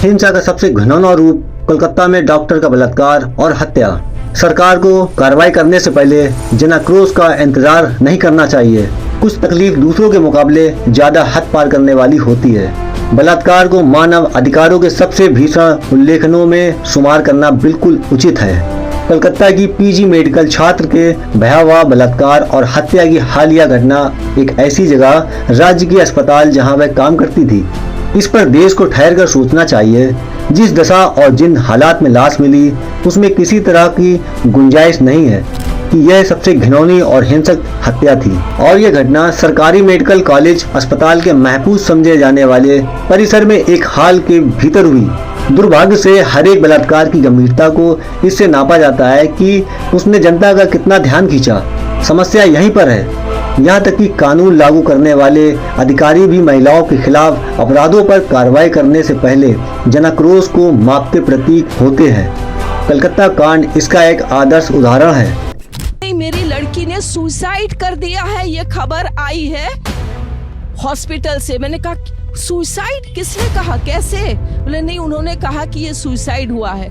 हिंसा का सबसे घिनौना रूप कोलकाता में डॉक्टर का बलात्कार और हत्या। सरकार को कार्रवाई करने से पहले जनाक्रोश का इंतजार नहीं करना चाहिए। कुछ तकलीफ दूसरों के मुकाबले ज्यादा हद पार करने वाली होती है। बलात्कार को मानव अधिकारों के सबसे भीषण उल्लेखनों में शुमार करना बिल्कुल उचित है। कलकत्ता की पीजी मेडिकल छात्र के भयावह बलात्कार और हत्या की हालिया घटना एक ऐसी जगह राज्य की अस्पताल जहां वह काम करती थी, इस पर देश को ठहर कर सोचना चाहिए। जिस दशा और जिन हालात में लाश मिली उसमें किसी तरह की गुंजाइश नहीं है कि यह सबसे घिनौनी और हिंसक हत्या थी। और यह घटना सरकारी मेडिकल कॉलेज अस्पताल के महफूज समझे जाने वाले परिसर में एक हॉल के भीतर हुई। दुर्भाग्य से हर एक बलात्कार की गंभीरता को इससे नापा जाता है कि उसने जनता का कितना ध्यान खींचा। समस्या यहीं पर है। यहाँ तक कि कानून लागू करने वाले अधिकारी भी महिलाओं के खिलाफ अपराधों पर कार्रवाई करने से पहले जनाक्रोश को मापते प्रतीक होते हैं। कलकत्ता कांड इसका एक आदर्श उदाहरण है। मेरी लड़की ने सुसाइड कर दिया है, ये खबर आई है हॉस्पिटल से। मैंने कहा सुसाइड किसने कहा, कैसे? बोले नहीं, उन्होंने कहा कि ये सुसाइड हुआ है।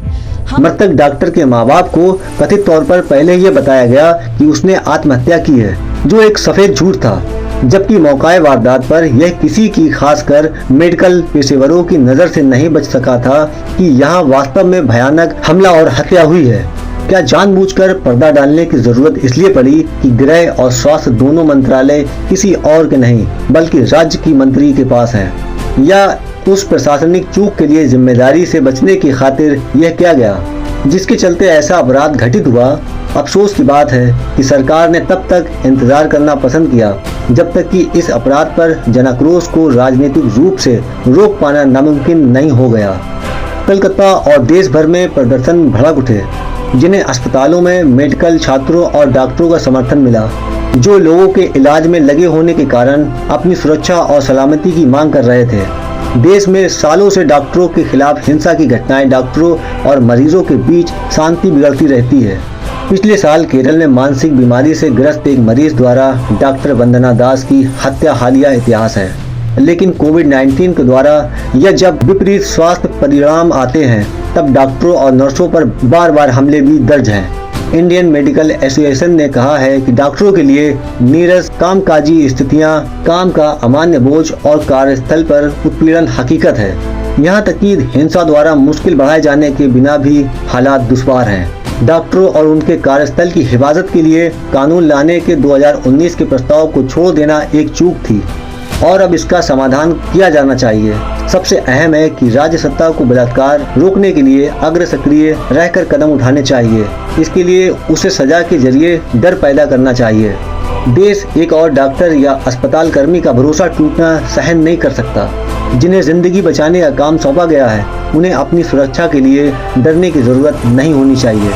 मृतक डॉक्टर के माँ बाप को कथित तौर पर पहले ये बताया गया कि उसने आत्महत्या की है, जो एक सफेद झूठ था, जबकि मौकाए वारदात पर यह किसी की खासकर मेडिकल पेशेवरों की नजर से नहीं बच सका था कि यहाँ वास्तव में भयानक हमला और हत्या हुई है। क्या जानबूझकर पर्दा डालने की जरूरत इसलिए पड़ी कि गृह और स्वास्थ्य दोनों मंत्रालय किसी और के नहीं बल्कि राज्य की मंत्री के पास है, या उस प्रशासनिक चूक के लिए जिम्मेदारी से बचने की खातिर यह किया गया जिसके चलते ऐसा अपराध घटित हुआ? अफसोस की बात है कि सरकार ने तब तक इंतजार करना पसंद किया जब तक कि इस अपराध पर जनाक्रोश को राजनीतिक रूप से रोक पाना नामुमकिन नहीं हो गया। कलकत्ता और देश भर में प्रदर्शन भड़क उठे, जिन्हें अस्पतालों में मेडिकल छात्रों और डॉक्टरों का समर्थन मिला, जो लोगों के इलाज में लगे होने के कारण अपनी सुरक्षा और सलामती की मांग कर रहे थे। देश में सालों से डॉक्टरों के खिलाफ हिंसा की घटनाएं डॉक्टरों और मरीजों के बीच शांति बिगड़ती रहती है। पिछले साल केरल में मानसिक बीमारी से ग्रस्त एक मरीज द्वारा डॉक्टर वंदना दास की हत्या हालिया इतिहास है, लेकिन कोविड-19 के द्वारा या जब विपरीत स्वास्थ्य परिणाम आते हैं तब डॉक्टरों और नर्सों पर बार बार हमले भी दर्ज हैं। इंडियन मेडिकल एसोसिएशन ने कहा है कि डॉक्टरों के लिए नीरस कामकाजी स्थितियां, काम का अमान्य बोझ और कार्यस्थल पर उत्पीड़न हकीकत है। यहाँ तक कि हिंसा द्वारा मुश्किल बढ़ाए जाने के बिना भी हालात दुश्वार हैं। डॉक्टरों और उनके कार्यस्थल की हिफाजत के लिए कानून लाने के 2019 के प्रस्ताव को छोड़ देना एक चूक थी और अब इसका समाधान किया जाना चाहिए। सबसे अहम है कि राज्य सत्ता को बलात्कार रोकने के लिए अग्र सक्रिय रहकर कदम उठाने चाहिए। इसके लिए उसे सजा के जरिए डर पैदा करना चाहिए। देश एक और डॉक्टर या अस्पताल कर्मी का भरोसा टूटना सहन नहीं कर सकता। जिन्हें जिंदगी बचाने का काम सौंपा गया है, उन्हें अपनी सुरक्षा के लिए डरने की जरूरत नहीं होनी चाहिए।